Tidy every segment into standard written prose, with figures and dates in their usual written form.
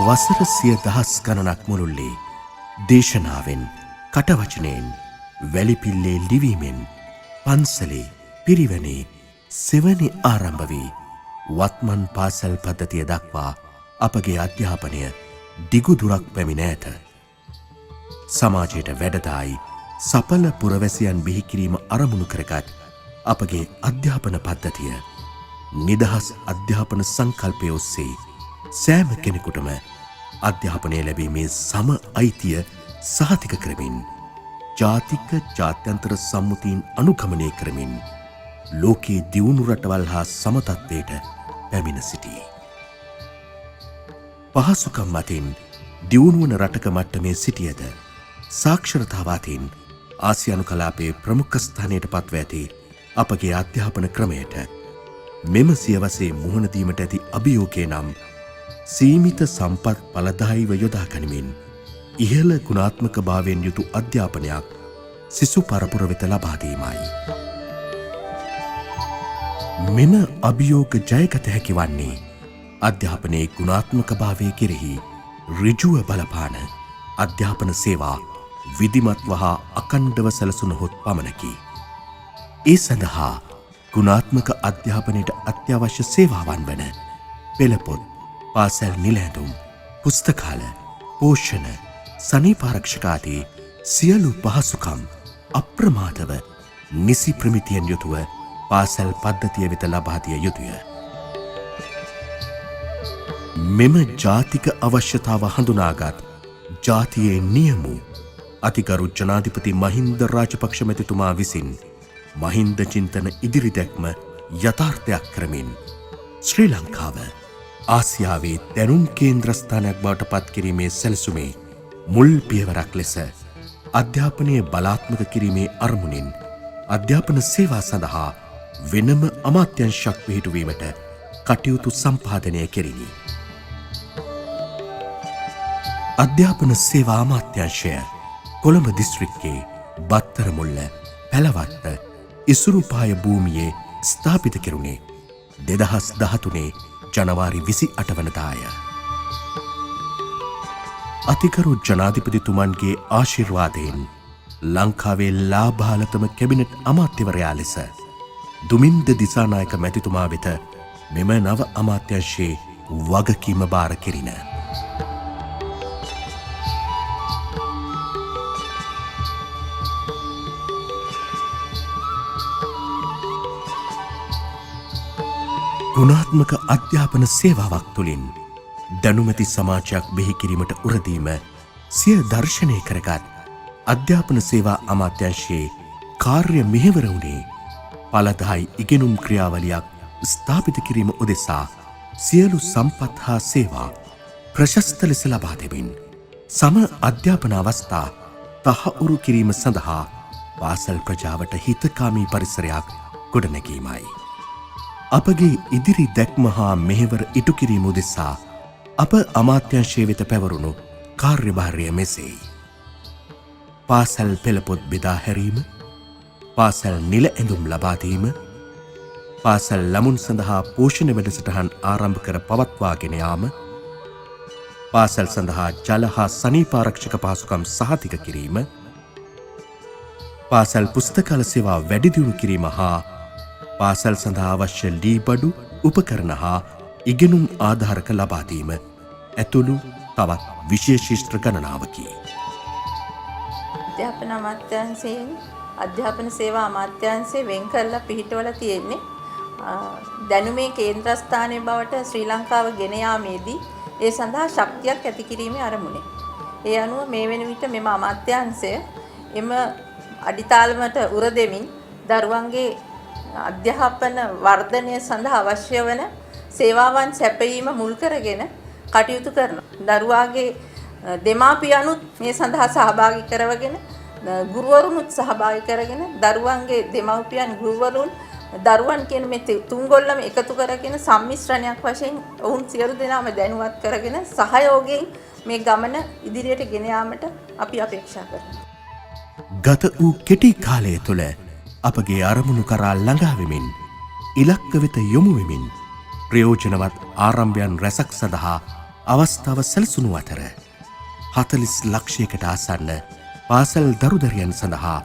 වසර 100,000 ගණනක් මුළුල්ලේ දේශනාවෙන් කටවචනයෙන් වැලිපිල්ලේ ලිවීමෙන් පන්සලේ පිරිවෙනේ සෙවණේ ආරම්භ වී වත්මන් පාසල් පද්ධතිය දක්වා අපගේ අධ්‍යාපනය දිගුදුරක් පැමිණ ඇත. සමාජයට වැඩදායි සඵල පුරවැසියන් බිහි කිරීම අරමුණු කරගත් අපගේ අධ්‍යාපන පද්ධතිය නිදහස් අධ්‍යාපන සංකල්පය ඔස්සේ සෑම කෙනෙකුටම අධ්‍යාපනය ලැබීමේ සම අයිතිය සහතික කරමින් ජාතික ජාත්‍යන්තර සම්මුතීන් අනුගමනය කරමින් ලෝකයේ දියුණු රටවල් හා සමතත්වයට පැමිණ සිටී. පහසුකම් මතින් දියුණුවන රටක මට්ටමේ සිටියද සාක්ෂරතාව අතින් ආසියානු කලාපයේ ප්‍රමුඛ ස්ථානයට පත්ව ඇති අපගේ අධ්‍යාපන ක්‍රමයට මෙම සියවසේ මුහුණ දීමට ඇති අභියෝගය නම් සීමිත සම්පත් ඵලදායීව යොදා ගනිමින් ඉහළ ගුණාත්මක භාවයෙන් යුතු අධ්‍යාපනයක් සිසු පරපුර වෙත ලබා දීමයි. මෙම අභියෝග ජයගත හැකි වන්නේ අධ්‍යාපනයේ ගුණාත්මක භාවය කෙරෙහි ඍජුව බලපාන අධ්‍යාපන සේවා විධිමත්ව හා අඛණ්ඩව සැලසුණහොත් පමණකි. ඒ සඳහා ගුණාත්මක අධ්‍යාපනයට අත්‍යවශ්‍ය සේවාවන් වන පෙළපොත්, පාසල් නිල ඇඳුම්, පුස්තකාල, පෝෂණ, සනීපාරක්ෂක ආදී සියලු පහසුකම් අප්‍රමාදව නිසි ප්‍රමිතියෙන් යුතුව පාසල් පද්ධතිය වෙත ලබා දිය යුතුය. මෙම ජාතික අවශ්‍යතාව හඳුනාගත් ජාතියේ නියමු අතිගරු ජනාධිපති මහින්ද රාජපක්ෂ මැතිතුමා විසින් මහින්ද චින්තන ඉදිරි දැක්ම යථාර්ථයක් කරමින් ශ්‍රී ලංකාව ආසියාවේ දැනුම් කේන්ද්‍රස්ථානයක් බවට පත් කිරීමේ සැලසුමේ මුල් පියවරක් ලෙස අධ්‍යාපනය බලාත්මක කිරීමේ අරමුණින් අධ්‍යාපන සේවා සඳහා වෙනම අමාත්‍යංශයක් පිහිටුවීමට කටයුතු සම්පාදනය කෙරිණි. අධ්‍යාපන සේවා අමාත්‍යංශය කොළඹ දිස්ත්‍රික්කයේ බත්තරමුල්ල පැලවත්ත ඉසුරුපාය භූමියේ ස්ථාපිත කෙරුණේ 2013 ජනවාරි 28 වනදාය. අතිගරු ජනාධිපතිතුමන්ගේ ආශිර්වාදයෙන් ලංකාවේ ලාභාලතම කැබිනට් අමාත්‍යවරයා ලෙස දුමින්ද දිසානායක මැතිතුමා වෙත මෙම නව අමාත්‍යංශයේ වගකීම බාර කෙරිණ. ගුණාත්මක අධ්‍යාපන සේවාවක් තුළින් දැනුමැති සමාජයක් බිහි කිරීමට උරදීම සිය දර්ශනය කරගත් අධ්‍යාපන සේවා අමාත්‍යංශයේ කාර්ය මෙහෙවර වුණේ ඵලදායි ඉගෙනුම් ක්‍රියාවලියක් ස්ථාපිත කිරීම උදෙසා සියලු සම්පත් හා සේවා ප්‍රශස්ත ලෙස ලබා දෙමින් සම අධ්‍යාපන අවස්ථා තහවුරු කිරීම සඳහා පාසල් ප්‍රජාවට හිතකාමී පරිසරයක් ගොඩනැගීමයි. අපගේ ඉදිරි දැක්ම හා මෙහෙවර ඉටු කිරීම උදෙසා අප අමාත්‍යංශය වෙත පැවරුණු කාර්යභාරය මෙසේයි. පාසල් පෙළපොත් බෙදා හැරීම, පාසල් නිල ඇඳුම් ලබා දීම, පාසල් ළමුන් සඳහා පෝෂණ වැඩසටහන් ආරම්භ කර පවත්වාගෙන යාම, පාසල් සඳහා ජල හා සනීපාරක්ෂක පහසුකම් සහතික කිරීම, පාසල් පුස්තකාල සේවා වැඩි දියුණු කිරීම හා පාසල් සඳහා අවශ්‍ය ලී බඩු උපකරණ හා ඉගෙනුම් ආධාරක ලබා දීම ඇතුළු තවත් විශේෂිෂ්ඨ ගණනාවකි. අධ්‍යාපන අමාත්‍යාංශයෙන් අධ්‍යාපන සේවා අමාත්‍යාංශය වෙන් කරලා පිහිටවලා තියෙන්නේ දැනුමේ කේන්ද්‍රස්ථානයේ බවට ශ්‍රී ලංකාව ගෙන යාමේදී ඒ සඳහා ශක්තියක් ඇති කිරීමේ අරමුණේ. ඒ අනුව මේ වෙන විට මෙම අමාත්‍යාංශය එම අඩිතාලමට උර දෙමින් දරුවන්ගේ අධ්‍යාපන වර්ධනය සඳහා අවශ්‍ය වන සේවාවන් සැපයීම මුල් කරගෙන කටයුතු කරනවා. දරුවාගේ දෙමාපියනුත් මේ සඳහා සහභාගී කරවගෙන ගුරුවරුනුත් සහභාගී කරගෙන දරුවන්ගේ දෙමාපියන් ගුරුවරුන් දරුවන් කියන මේ තුන්ගොල්ලම එකතු කරගෙන සම්මිශ්‍රණයක් වශයෙන් ඔවුන් සියලු දෙනාම දැනුවත් කරගෙන සහයෝගයෙන් මේ ගමන ඉදිරියට ගෙන යාමට අපි අපේක්ෂා කරනවා. ගත වූ කෙටි කාලය තුළ අපගේ අරමුණු කරා ළඟා වෙමින් ඉලක්ක වෙත යොමු වෙමින් ප්‍රයෝජනවත් ආරම්භයන් රැසක් සඳහා අවස්ථාව සැලසුණු අතර 40 ලක්ෂයකට ආසන්න පාසල් දරුදරියන් සඳහා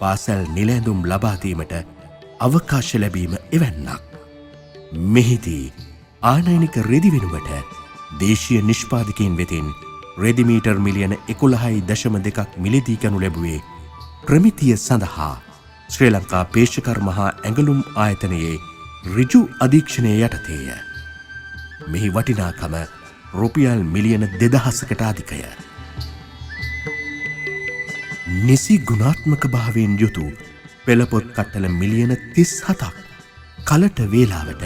පාසල් නිලැඳුම් ලබා දීමට අවකාශ ලැබීම එවැන්නක්. මෙහිදී ආනයනික රෙදි වෙනුවට දේශීය නිෂ්පාදකයන් වෙතින් රෙදි මීටර් මිලියන 11.2ක් මිලදී ගනු ලැබුවේ ප්‍රමිතිය සඳහා ශ්‍රී ලංකා පේශකර් මහා ඇඟලුම් ආයතනයේ ඍජු අධීක්ෂණය යටතේය. මෙහි වටිනාකම රුපියල් මිලියන 2000කට අධිකය. නිසි ගුණාත්මක භාවයෙන් යුතු පෙළපොත් කට්ටල මිලියන 37ක් කලට වේලාවට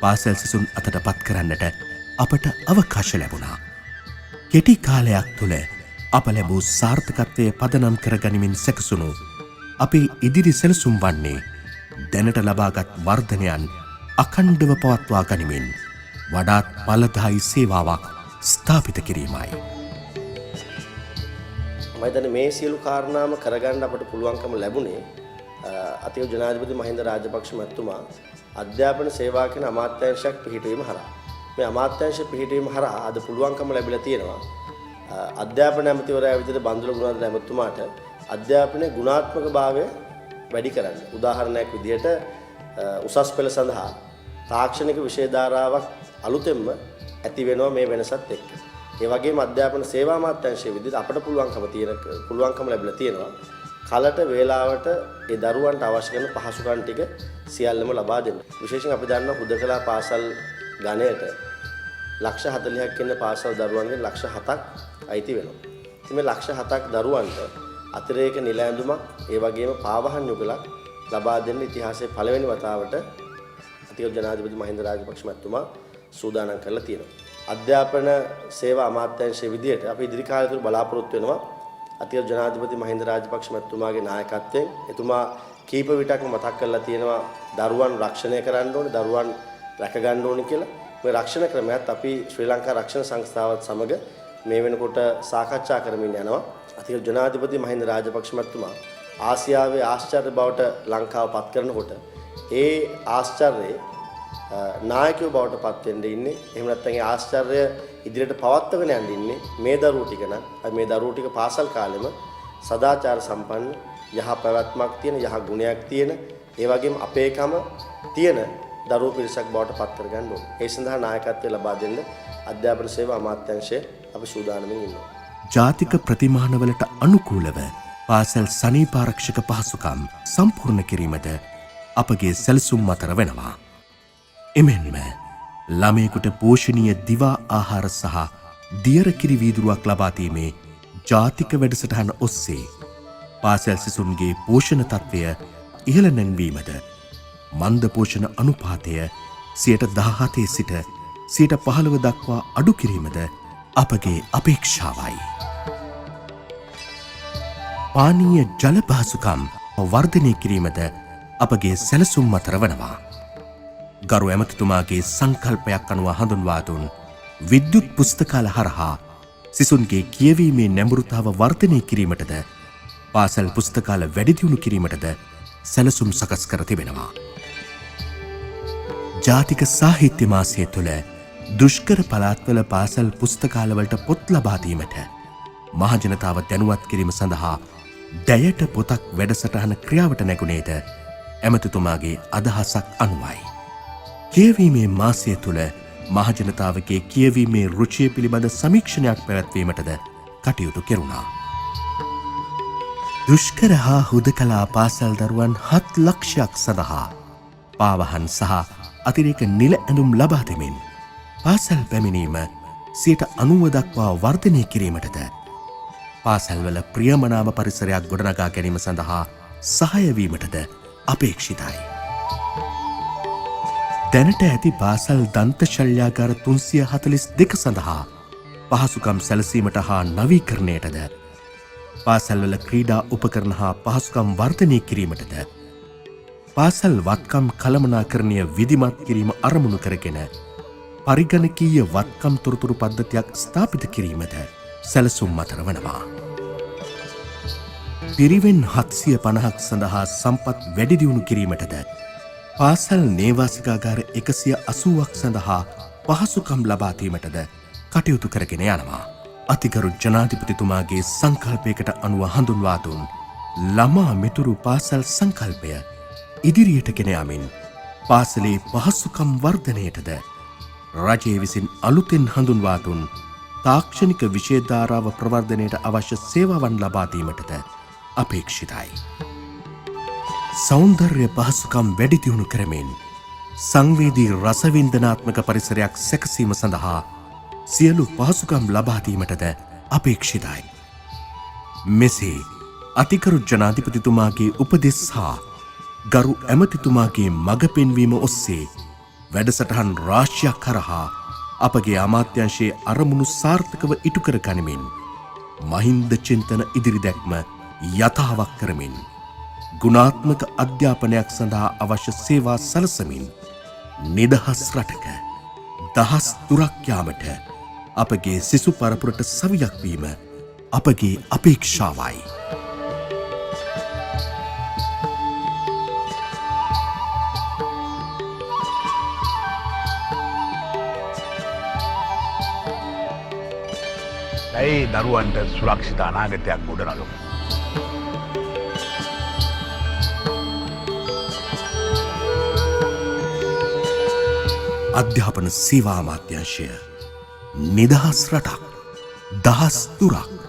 පාසල් සිසුන් අතට පත් කරන්නට අපට අවකාශ ලැබුණා. කෙටි කාලයක් තුළ අප ලැබූ සාර්ථකත්වය පදනම් කරගනිමින් සැකසුණු අපේ ඉදිරි සැලසුම් වන්නේ දැනට ලබාගත් වර්ධනයන් අඛණ්ඩව පවත්වා ගනිමින් වඩාත් ඵලදායී සේවාවක් ස්ථාපිත කිරීමයි. මම හිතන්නේ මේ සියලු කාරණාම කරගන්න අපට පුළුවන්කම ලැබුණේ අතිගරු ජනාධිපති මහින්ද රාජපක්ෂ මහත්මයා අධ්‍යාපන සේවා කියන අමාත්‍යාංශයක් පිහිටවීම හරහා මේ අමාත්‍යාංශ පිහිටවීම හරහා අද පුළුවන්කම ලැබිලා තියෙනවා අධ්‍යාපන ඇමතිවරයා විදිහට බන්දුල ගුණවර්ධන ඇමතුමාට අධ්‍යාපනයේ ගුණාත්මක භාවය වැඩි කරන්න. උදාහරණයක් විදිහට උසස් පෙළ සඳහා තාක්ෂණික විෂය ධාරාවක් අලුතෙන්ම ඇති වෙනවා මේ වෙනසත් එක්ක. ඒ වගේම අධ්‍යාපන සේවා අමාත්‍යාංශයේ විදිහට අපට පුළුවන්කම ලැබිලා තියෙනවා. කලට වේලාවට ඒ දරුවන්ට අවශ්‍ය කරන පහසුකම් ටික සියල්ලම ලබා දෙන්න. විශේෂයෙන් අපි දන්නවා හුදකලා පාසල් ගණයට ලක්ෂ 40ක් ඉන්න පාසල් දරුවන්ගෙන් ලක්ෂ 7ක් අයිති වෙනවා. ඉතින් මේ ලක්ෂ 7ක් දරුවන්ට අතිරේක නිල ඇඳුමක් ඒ වගේම පාවහන් යුගලක් ලබා දෙන්න ඉතිහාසයේ පළවෙනි වතාවට අතිගරු ජනාධිපති මහින්ද රාජපක්ෂ මහත්මයා සූදානම් කරලා තියෙනවා. අධ්‍යාපන සේවා අමාත්‍යාංශයේ විදිහට අපි ඉදිරි කාලය තුළ බලාපොරොත්තු වෙනවා අතිගරු ජනාධිපති මහින්ද රාජපක්ෂ මහත්මයාගේ නායකත්වයෙන් එතුමා කීප විටක්ම මතක් කරලා තියෙනවා දරුවන් රක්ෂණය කරන්න ඕනේ, දරුවන් රැක ගන්න ඕනේ කියලා. මේ රක්ෂණ ක්‍රමයක් අපි ශ්‍රී ලංකා රක්ෂණ සංස්ථාවත් සමග මේ වෙනකොට සාකච්ඡා කරමින් යනවා. අතිගරු ජනාධිපති මහින්ද රාජපක්ෂ මහත්මයා ආසියාවේ ආශ්චර්ය බවට ලංකාව පත් කරනකොට ඒ ආශ්චර්යයේ නායකයෝ බවට පත් වෙන්න ඉන්නේ. එහෙම නැත්නම් ඒ ආශ්චර්ය ඉදිරියට පවත්වාගෙන යන්න ඉන්නේ මේ දරුවෝ ටික නම් මේ දරුවෝ ටික පාසල් කාලෙම සදාචාර සම්පන්න යහ පැවැත්මක් තියෙන යහ ගුණයක් තියෙන ඒ වගේම අපේකම තියෙන දරුවෝ පිරිසක් බවට පත් කරගන්න ඕනේ. ඒ සඳහා නායකත්වය ලබා දෙන්න අධ්‍යාපන සේවා අමාත්‍යාංශය අපි සූදානම්ින් ඉන්නවා. ජාතික ප්‍රතිමානවලට අනුකූලව පාසල් සනීපාරක්ෂක පහසුකම් සම්පූර්ණ කිරීමට අපගේ සැලසුම් අතර වෙනවා. එමෙන්ම ළමයෙකුට පෝෂණීය දිවා ආහාර සහ දියර කිරි වීදුරුවක් ලබා දීමේ ජාතික වැඩසටහන ඔස්සේ පාසල් සිසුන්ගේ පෝෂණ තත්ත්වය ඉහළ නැංවීමද මන්ද පෝෂණ අනුපාතය 17% සිට 15% දක්වා අඩු කිරීමද අපගේ අපේක්ෂාවයි. පානීය ජල පහසුකම් වර්ධනය කිරීමද අපගේ සැලසුම් අතර වනවා. ගරු ඇමතිතුමාගේ සංකල්පයක් අනුව හඳුන්වා දුන් විද්‍යුත් පුස්තකාල හරහා සිසුන්ගේ කියවීමේ නැඹුරුතාව වර්ධනය කිරීමටද පාසල් පුස්තකාල වැඩි දියුණු කිරීමටද සැලසුම් සකස් කර තිබෙනවා. ජාතික සාහිත්‍ය මාසය තුළ දුෂ්කර පළාත්වල පාසල් පුස්තකාලවලට පොත් ලබා දීමට මහජනතාව දැනුවත් කිරීම සඳහා දැයට පොතක් වැඩසටහන ක්‍රියාවට නැගුණේද ඇමතිතුමාගේ අදහසක් අනුවයි. කියවීමේ මාසය තුළ මහජනතාවගේ කියවීමේ රුචිය පිළිබඳ සමීක්ෂණයක් පැවැත්වීමටද කටයුතු කෙරුණා. දුෂ්කර හා හුදකලා පාසල් දරුවන් 7 ලක්ෂයක් සඳහා පාවහන් සහ අතිරේක නිල ඇඳුම් ලබා දෙමින් පාසල් පැමිණීම 90% දක්වා වර්ධනය කිරීමටද පාසල්වල ප්‍රියමනාප පරිසරයක් ගොඩනගා ගැනීම සඳහා සහාය වීමටද අපේක්ෂිතයි. දැනට ඇති පාසල් දන්ත ශල්‍යාගාර 342 සඳහා පහසුකම් සැලසීමට හා නවීකරණයටද පාසල්වල ක්‍රීඩා උපකරණ හා පහසුකම් වර්ධනය කිරීමටද පාසල් වත්කම් කළමනාකරණය විධිමත් කිරීම අරමුණු කරගෙන පරිගණකීය වත්කම් තොරතුරු පද්ධතියක් ස්ථාපිත කිරීමද සැලසුම් අතර වනවා. පිරිවෙන් 750ක් සඳහා සම්පත් වැඩි දියුණු කිරීමටද පාසල් නේවාසිකාගාර 180ක් සඳහා පහසුකම් ලබා දීමටද කටයුතු කරගෙන යනවා. අතිගරු ජනාධිපතිතුමාගේ සංකල්පයකට අනුව හඳුන්වා දුන් ළමා මිතුරු පාසල් සංකල්පය ඉදිරියට ගෙන යමින් පාසලේ පහසුකම් වර්ධනයටද රජය විසින් අලුතෙන් හඳුන්වා දුන් තාක්ෂණික විෂය ධාරාව ප්‍රවර්ධනයට අවශ්‍ය සේවාවන් ලබා දීමටද අපේක්ෂිතයි. සෞන්දර්ය පහසුකම් වැඩි දියුණු කරමින් සංවේදී රසවින්දනාත්මක පරිසරයක් සැකසීම සඳහා සියලු පහසුකම් ලබා දීමටද අපේක්ෂිතයි. මෙසේ අතිකරු ජනාධිපතිතුමාගේ උපදෙස් හා ගරු ඇමතිතුමාගේ මඟ පෙන්වීම ඔස්සේ වැඩසටහන් රාශියක් කරහා අපගේ අමාත්‍යංශයේ අරමුණු සාර්ථකව ඉටු කර ගනිමින් මහින්ද චින්තන ඉදිරි දැක්ම යථාවක් කරමින් ගුණාත්මක අධ්‍යාපනයක් සඳහා අවශ්‍ය සේවා සලසමින් නිදහස් රටක දහස් තුරක් යාමට අපගේ සිසු පරපුරට සවියක් වීම අපගේ අපේක්ෂාවයි. ඇයි දරුවන්ට සුරක්ෂිත අනාගතයක් ගොඩනගමු. අධ්‍යාපන සේවා අමාත්‍යාංශය නිදහස් රටක් දහස් තුරක්